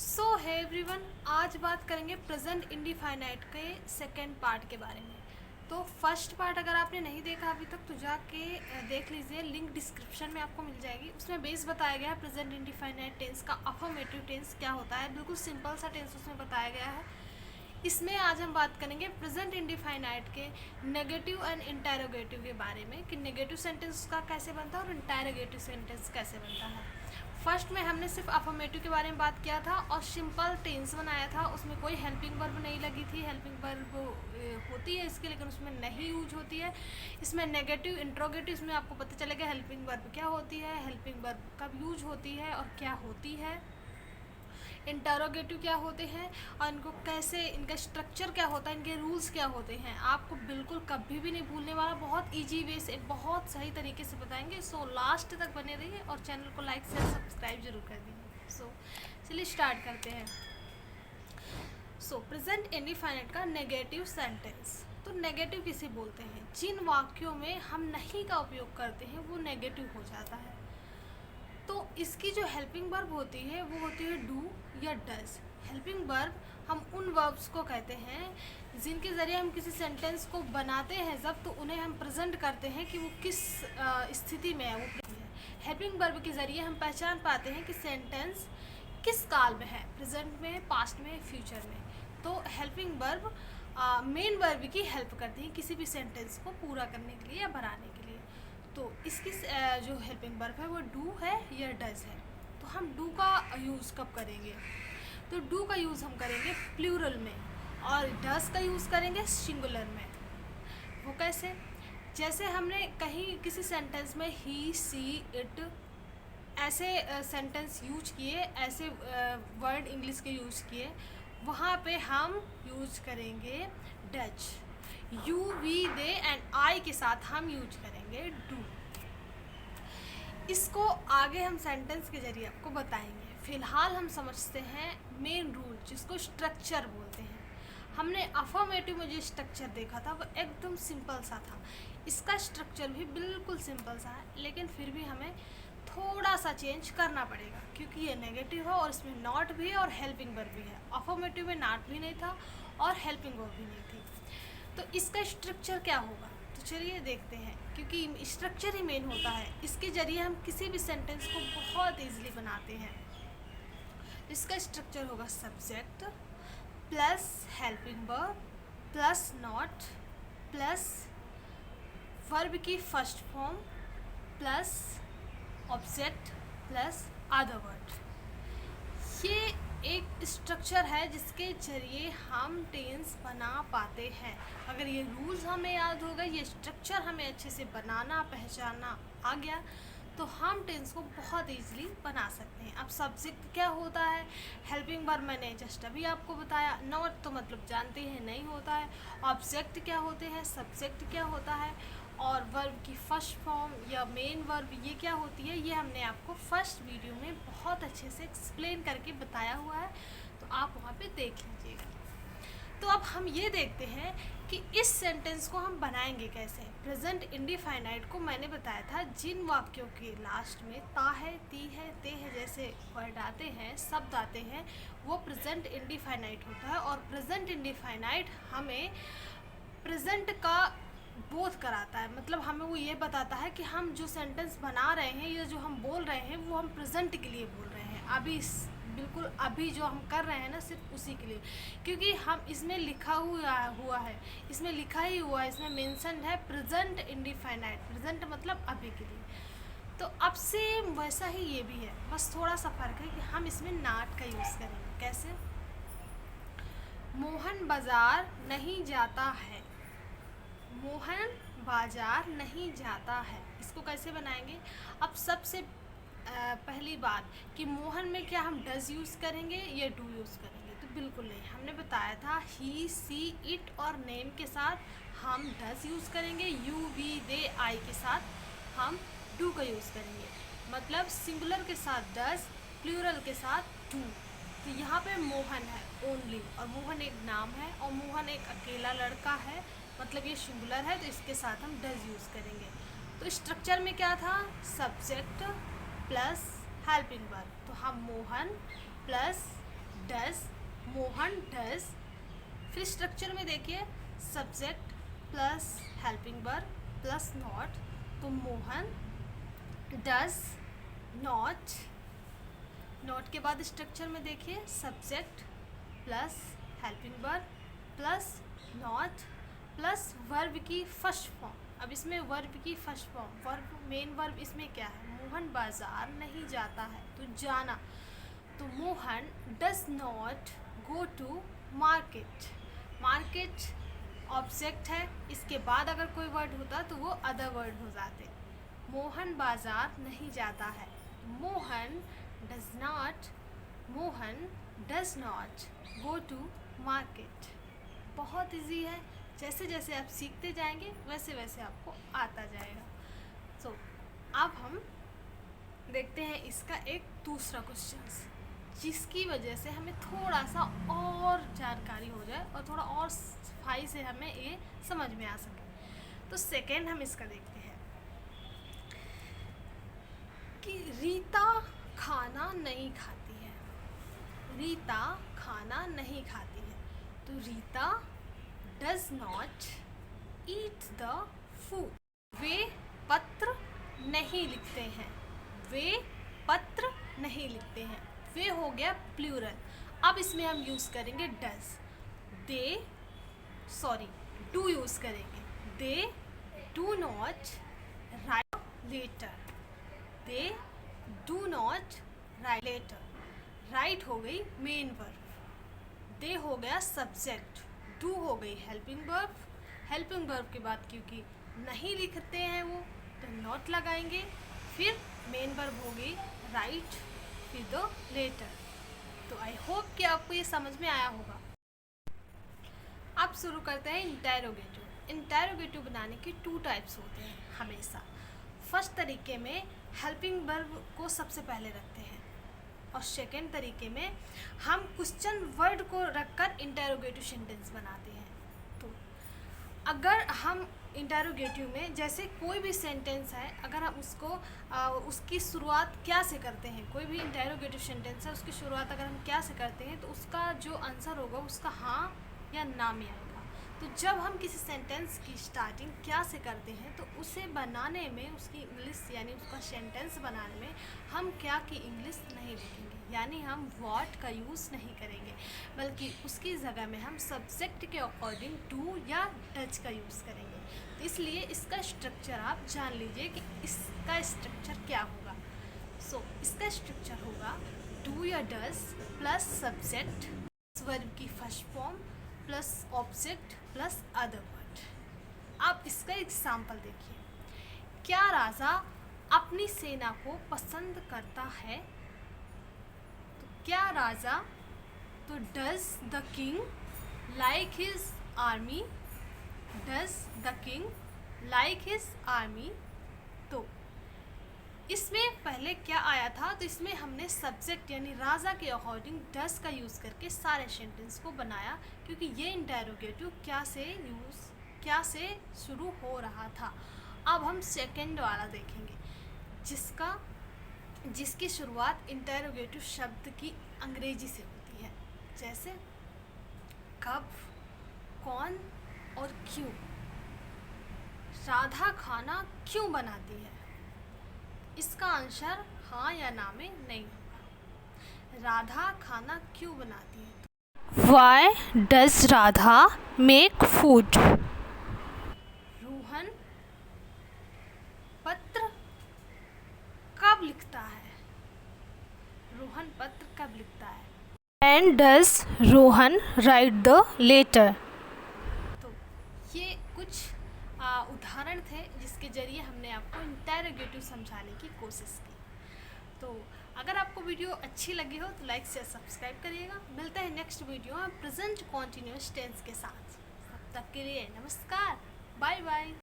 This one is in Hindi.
सो है एवरीवन, आज बात करेंगे प्रेजेंट इंडिफाइनाइट के सेकंड पार्ट के बारे में। तो फर्स्ट पार्ट अगर आपने नहीं देखा अभी तक तो जाके देख लीजिए, लिंक डिस्क्रिप्शन में आपको मिल जाएगी। उसमें बेस बताया गया है प्रेजेंट इंडिफाइनाइट टेंस का अफर्मेटिव टेंस क्या होता है, बिल्कुल सिंपल सा टेंस उसमें बताया गया है। इसमें आज हम बात करेंगे प्रेजेंट इंडिफाइनाइट के नेगेटिव एंड इंटेरोगेटिव के बारे में कि नेगेटिव सेंटेंस का कैसे बनता है और इंटेरोगेटिव सेंटेंस कैसे बनता है। फर्स्ट में हमने सिर्फ अफर्मेटिव के बारे में बात किया था और सिंपल टेंस बनाया था, उसमें कोई हेल्पिंग वर्ब नहीं लगी थी। हेल्पिंग वर्ब होती है इसके, लेकिन उसमें नहीं यूज होती है। इसमें नेगेटिव इंट्रोगेटिव, इसमें आपको पता चलेगा हेल्पिंग वर्ब क्या होती है, हेल्पिंग वर्ब कब यूज होती है और क्या होती है, इंटरोगेटिव क्या होते हैं और इनको कैसे, इनका स्ट्रक्चर क्या होता है, इनके रूल्स क्या होते हैं। आपको बिल्कुल कभी भी नहीं भूलने वाला, बहुत इजी वे से, बहुत सही तरीके से बताएंगे। सो लास्ट तक बने रहिए और चैनल को लाइक शेयर सब्सक्राइब जरूर कर दीजिए। सो चलिए स्टार्ट करते हैं। सो प्रेजेंट इंडिफाइनाइट का नेगेटिव सेंटेंस। तो नेगेटिव किसे बोलते हैं? जिन वाक्यों में हम नहीं का उपयोग करते हैं वो नेगेटिव हो जाता है। तो इसकी जो हेल्पिंग वर्ब होती है वो होती है डू या डज। हेल्पिंग वर्ब हम उन वर्ब्स को कहते हैं जिनके ज़रिए हम किसी सेंटेंस को बनाते हैं जब, तो उन्हें हम प्रेजेंट करते हैं कि वो किस स्थिति में है, वो हेल्पिंग वर्ब के ज़रिए हम पहचान पाते हैं कि सेंटेंस किस काल में है, प्रेजेंट में, पास्ट में, फ्यूचर में। तो हेल्पिंग वर्ब मेन वर्ब की हेल्प करती है किसी भी सेंटेंस को पूरा करने के लिए या बनाने के लिए। तो इसकी जो हेल्पिंग वर्ब है वो डू है या डज है। तो हम डू का यूज़ कब करेंगे? तो डू का यूज़ हम करेंगे प्लूरल में और डज का यूज़ करेंगे सिंगुलर में। वो कैसे? जैसे हमने कहीं किसी सेंटेंस में ही, सी, इट ऐसे सेंटेंस यूज किए, ऐसे वर्ड इंग्लिश के यूज किए, वहाँ पे हम यूज करेंगे does. You, we, they and I के साथ हम यूज करेंगे डू। इसको आगे हम सेंटेंस के जरिए आपको बताएंगे। फिलहाल हम समझते हैं मेन रूल, जिसको स्ट्रक्चर बोलते हैं। हमने अफर्मेटिव में जो स्ट्रक्चर देखा था वो एकदम सिंपल सा था। इसका स्ट्रक्चर भी बिल्कुल सिंपल सा है, लेकिन फिर भी हमें थोड़ा सा चेंज करना पड़ेगा क्योंकि ये नेगेटिव है और इसमें नॉट भी है और हेल्पिंग वर्ब भी है। अफर्मेटिव में नॉट भी नहीं था और हेल्पिंग वर्ब भी नहीं थी। तो इसका स्ट्रक्चर क्या होगा? तो चलिए देखते हैं, क्योंकि स्ट्रक्चर ही मेन होता है। इसके जरिए हम किसी भी सेंटेंस को बहुत ईजिली बनाते हैं। इसका स्ट्रक्चर होगा subject plus helping verb plus not plus verb की first form plus object plus other word. ये एक स्ट्रक्चर है जिसके जरिए हम टेंस बना पाते हैं। अगर ये रूल्स हमें याद हो गए, ये स्ट्रक्चर हमें अच्छे से बनाना पहचानना आ गया, तो हम टेंस को बहुत ईजिली बना सकते हैं। अब सब्जेक्ट क्या होता है, हेल्पिंग वर्ब मैंने जस्ट अभी आपको बताया, नॉट तो मतलब जानते हैं नहीं होता है, ऑब्जेक्ट क्या होते हैं, सब्जेक्ट क्या होता है, और वर्ब की फर्स्ट फॉर्म या मेन वर्ब ये क्या होती है, ये हमने आपको फर्स्ट वीडियो में बहुत अच्छे से एक्सप्लेन करके बताया हुआ है, तो आप वहाँ पे देख लीजिएगा। तो अब हम ये देखते हैं कि इस सेंटेंस को हम बनाएंगे कैसे। प्रेजेंट इंडिफाइनाइट को मैंने बताया था जिन वाक्यों के लास्ट में ता है, ती है, ते है जैसे वर्ड आते हैं, शब्द आते हैं, वो प्रेजेंट इंडिफाइनाइट होता है। और प्रेजेंट इंडिफाइनाइट हमें प्रेजेंट का बोध कराता है, मतलब हमें वो ये बताता है कि हम जो सेंटेंस बना रहे हैं या जो हम बोल रहे हैं वो हम प्रेजेंट के लिए बोल रहे हैं, अभी बिल्कुल अभी जो हम कर रहे हैं ना, सिर्फ उसी के लिए, क्योंकि हम इसमें लिखा हुआ है, इसमें लिखा ही हुआ है, इसमें मेंशन है प्रेजेंट इंडिफाइनाइट, प्रेजेंट मतलब अभी के लिए। तो अब सेम वैसा ही ये भी है, बस थोड़ा सा फर्क है कि हम इसमें नॉट का यूज़ करेंगे। कैसे? मोहन बाजार नहीं जाता है, मोहन बाजार नहीं जाता है, इसको कैसे बनाएंगे? अब सबसे पहली बात कि मोहन में क्या हम डज यूज़ करेंगे या डू यूज़ करेंगे? तो बिल्कुल नहीं, हमने बताया था ही, सी, इट और नेम के साथ हम डज यूज़ करेंगे, यू, वी, दे, आई के साथ हम डू का यूज़ करेंगे। मतलब सिंगुलर के साथ डज, प्लूरल के साथ डू। तो यहाँ पे मोहन है ओनली, और मोहन एक नाम है और मोहन एक अकेला लड़का है, मतलब ये सिंगुलर है, तो इसके साथ हम डज यूज़ करेंगे। तो स्ट्रक्चर में क्या था? सब्जेक्ट प्लस हेल्पिंग वर्ब, तो हम Mohan plus does, Mohan does. फिर स्ट्रक्चर में देखिए subject plus helping verb plus not, तो मोहन डज नॉट। नॉट के बाद स्ट्रक्चर में देखिए subject plus helping verb plus not plus verb की फर्स्ट फॉर्म। अब इसमें वर्ब की first form, verb main verb इसमें क्या है, मोहन बाजार नहीं जाता है, तो जाना, तो Mohan does not go to market. Market object है, इसके बाद अगर कोई वर्ड होता तो वो अदर वर्ड हो जाते। मोहन बाजार नहीं जाता है, Mohan does not go to market. बहुत इजी है, जैसे जैसे आप सीखते जाएंगे वैसे वैसे आपको आता जाएगा। सो अब हम देखते हैं इसका एक दूसरा क्वेश्चन, जिसकी वजह से हमें थोड़ा सा और जानकारी हो जाए और थोड़ा और सफाई से हमें ये समझ में आ सके। तो सेकेंड हम इसका देखते हैं कि रीता खाना नहीं खाती है। रीता खाना नहीं खाती है, तो Rita does not eat the food. वे पत्र नहीं लिखते हैं, वे पत्र नहीं लिखते हैं। वे हो गया प्लूरल। अब इसमें हम यूज़ करेंगे डज, डू यूज़ करेंगे। They do not write letter, they do not write letter. Write हो गई मेन वर्ब, दे हो गया सब्जेक्ट, डू हो गई हेल्पिंग वर्ब। हेल्पिंग वर्ब के बाद क्योंकि नहीं लिखते हैं वो, तो नॉट लगाएंगे। फिर मेन वर्ब हो गई राइट, फिर दो लेटर। तो आई होप कि आपको ये समझ में आया होगा। अब शुरू करते हैं इंटेरोगेटिव। इंटेरोगेटिव बनाने के 2 टाइप्स होते हैं हमेशा। फर्स्ट तरीके में हेल्पिंग वर्ब को सबसे पहले रखते हैं, और सेकेंड तरीके में हम क्वेश्चन वर्ड को रखकर इंटेरोगेटिव सेंटेंस बनाते हैं। तो अगर हम इंटेरोगेटिव में जैसे कोई भी सेंटेंस है, अगर हम उसको उसकी शुरुआत क्या से करते हैं, कोई भी इंटेरोगेटिव सेंटेंस है उसकी शुरुआत अगर हम क्या से करते हैं, तो उसका जो आंसर होगा उसका हाँ या ना में आएगा। तो जब हम किसी सेंटेंस की स्टार्टिंग क्या से करते हैं, तो उसे बनाने में, उसकी इंग्लिश यानी उसका सेंटेंस बनाने में हम क्या की इंग्लिश नहीं लिखेंगे, यानी हम व्हाट का यूज़ नहीं करेंगे, बल्कि उसकी जगह में हम सब्जेक्ट के अकॉर्डिंग टू या डज का यूज़ करेंगे। तो इसलिए इसका स्ट्रक्चर आप जान लीजिए कि इसका स्ट्रक्चर क्या होगा। सो इसका स्ट्रक्चर होगा डू या डज प्लस सब्जेक्ट वर्ब की first form plus object plus other word. आप इसका एग्जाम्पल देखिए, क्या राजा अपनी सेना को पसंद करता है, तो क्या राजा, तो does the king like his army, does the king like his army. तो इसमें पहले क्या आया था, तो इसमें हमने सब्जेक्ट यानी राजा के अकॉर्डिंग डज का यूज़ करके सारे सेंटेंस को बनाया, क्योंकि ये इंटेरोगेटिव क्या से शुरू हो रहा था। अब हम सेकंड वाला देखेंगे, जिसकी शुरुआत इंटेरोगेटिव शब्द की अंग्रेजी से होती है, जैसे कब, कौन और क्यों। राधा खाना क्यों बनाती है, इसका आंसर हाँ या ना में नहीं होगा। राधा खाना क्यों बनाती है, Why does Radha make food? Rohan पत्र कब लिखता है, रोहन पत्र कब लिखता है। When does Rohan write the letter? तो ये कुछ उदाहरण थे जिसके जरिए हमने आपको इंटेरोगेटिव समझाने की कोशिश की। तो अगर आपको वीडियो अच्छी लगी हो तो लाइक शेयर सब्सक्राइब करिएगा। मिलते हैं नेक्स्ट वीडियो में प्रेजेंट कॉन्टिन्यूअस टेंस के साथ। तब तक के लिए नमस्कार, बाय बाय।